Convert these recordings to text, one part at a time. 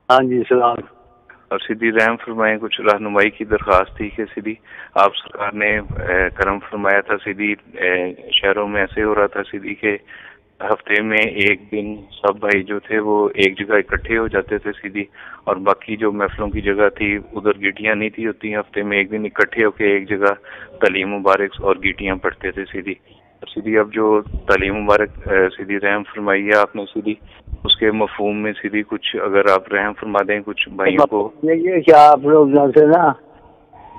ہاں جی سلام. اور سیدھی رحم فرمائیں، کچھ رہنمائی کی درخواست تھی کہ سیدھی آپ سرکار نے کرم فرمایا تھا، سیدھی شہروں میں ایسے ہو رہا تھا سیدھی کہ ہفتے میں ایک دن سب بھائی جو تھے وہ ایک جگہ اکٹھے ہو جاتے تھے سیدھی، اور باقی جو محفلوں کی جگہ تھی ادھر گیٹیاں نہیں تھی ہوتی، ہفتے میں ایک دن اکٹھے ہو کے ایک جگہ تعلیم مبارک اور گیٹیاں پڑھتے تھے سیدھی. سیدھی اب جو تعلیم مبارک سیدھی رحم فرمائی ہے آپ نے سیدھی، اس کے مفہوم میں سیدھی کچھ اگر آپ رحم فرما دیں کچھ بھائیوں کو. یہ کیا آپ لوگ جو سے نا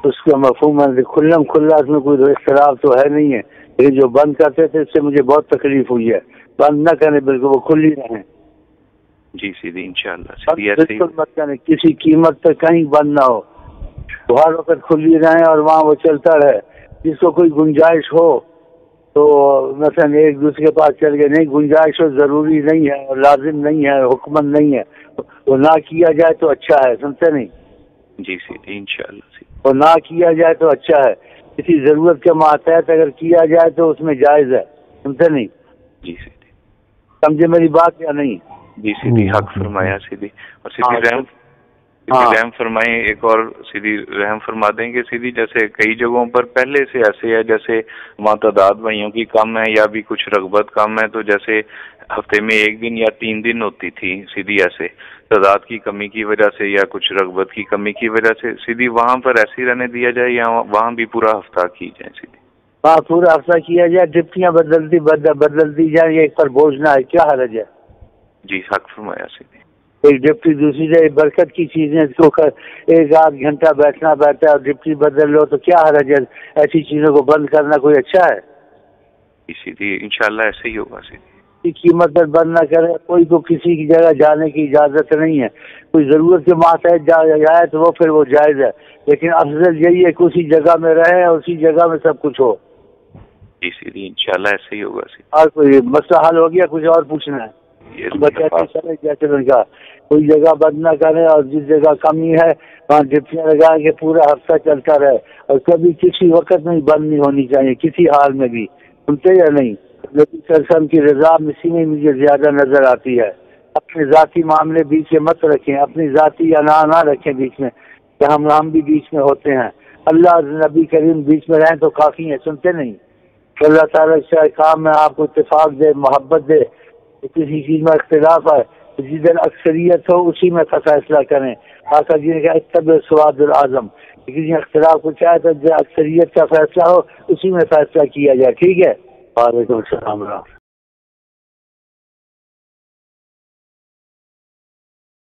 اس کا مفہوم کھلم کھلا اس میں کوئی اختلاف تو ہے نہیں ہے، لیکن جو بند کرتے تھے اس سے مجھے بہت تکلیف ہوئی ہے. بند نہ کریں، بالکل وہ کھلی رہیں. جی سیدھی انشاءاللہ بالکل مت کریں، کسی قیمت پہ کہیں بند نہ ہو، ہر وقت کھلی رہیں اور وہاں وہ چلتا رہے. جس کو کوئی گنجائش ہو تو مثلا ایک دوسرے کے پاس چل گئے، نہیں گنجائش ہو ضروری نہیں ہے اور لازم نہیں ہے، حکمن نہیں ہے، وہ نہ کیا جائے تو اچھا ہے. سنتے نہیں؟ جی سیدھی انشاءاللہ اور نہ کیا جائے تو اچھا ہے. کسی ضرورت کے ماتحت اگر کیا جائے تو اس میں جائز ہے. سنتے نہیں؟ جی سیدھی سمجھے میری بات یا نہیں؟ جی سیدھی حق فرمایا سیدھی. اور سیدھی رحم فرمائیں، ایک اور سیدھی رحم فرما دیں گے سیدھی، جیسے کئی جگہوں پر پہلے سے ایسے ہے جیسے وہاں تعداد بھائیوں کی کم ہے یا بھی کچھ رغبت کم ہے، تو جیسے ہفتے میں ایک دن یا 3 دن ہوتی تھی سیدھی، ایسے تعداد کی کمی کی وجہ سے یا کچھ رغبت کی کمی کی وجہ سے سیدھی وہاں پر ایسی رہنے دیا جائے یا وہاں بھی پورا ہفتہ کی جائے سیدھی؟ ہاں پورا ہفتہ کیا جائے، ڈپٹیاں بدل دی جائیں، ایک پر بوجھ نہ ہے. کیا حرج ہے؟ جی حق فرمایا سیدھی. ایک ڈپٹی دوسری جگہ برکت کی چیزیں اس کو ایک آدھ گھنٹہ بیٹھنا ہے اور ڈپٹی بدل لو تو کیا حرج ہے؟ ایسی چیزوں کو بند کرنا کوئی اچھا ہے؟ سیدھی انشاءاللہ ایسے ہی ہوگا سیدھی. قیمت پر بند نہ کرے. کوئی کو کسی کی جگہ جانے کی اجازت نہیں ہے. کوئی ضرورت کے ماتحت جائے تو وہ پھر وہ جائز ہے، لیکن افضل یہی ہے کہ اسی جگہ میں رہے اور اسی جگہ میں سب کچھ ہو. جی سیدھی انشاءاللہ ایسے ہی ہوگا سیدھی. اور کوئی مسئلہ حل ہو گیا؟ کچھ اور پوچھنا ہے؟ جیسے کا کوئی جگہ بند نہ کرے اور جس جگہ کمی ہے وہاں ڈپٹیاں لگائیں کہ پورا ہفتہ چلتا رہے، اور کبھی کسی وقت میں بند نہیں ہونی چاہیے کسی حال میں بھی. سنتے یا نہیں؟ نبی صلی اللہ علیہ وسلم کی رضا اسی میں مجھے زیادہ نظر آتی ہے. اپنے ذاتی معاملے بیچ میں مت رکھیں، اپنی ذاتی انا نہ رکھیں بیچ میں، کہ ہم بھی بیچ میں ہوتے ہیں. اللہ نبی کریم بیچ میں رہیں تو کافی ہیں. سنتے نہیں؟ اللہ تعالیٰ سے کام میں آپ کو اتفاق دے، محبت دے. کسی چیز میں اختلاف ہے جس دن اکثریت ہو اسی میں فیصلہ کریں. آقا جی نے کہا اتبع السواد الاعظم، کسی اختلاف کو چاہے تو اکثریت کا فیصلہ ہو اسی میں فیصلہ کیا جائے. ٹھیک ہے؟ وعلیکم السلام.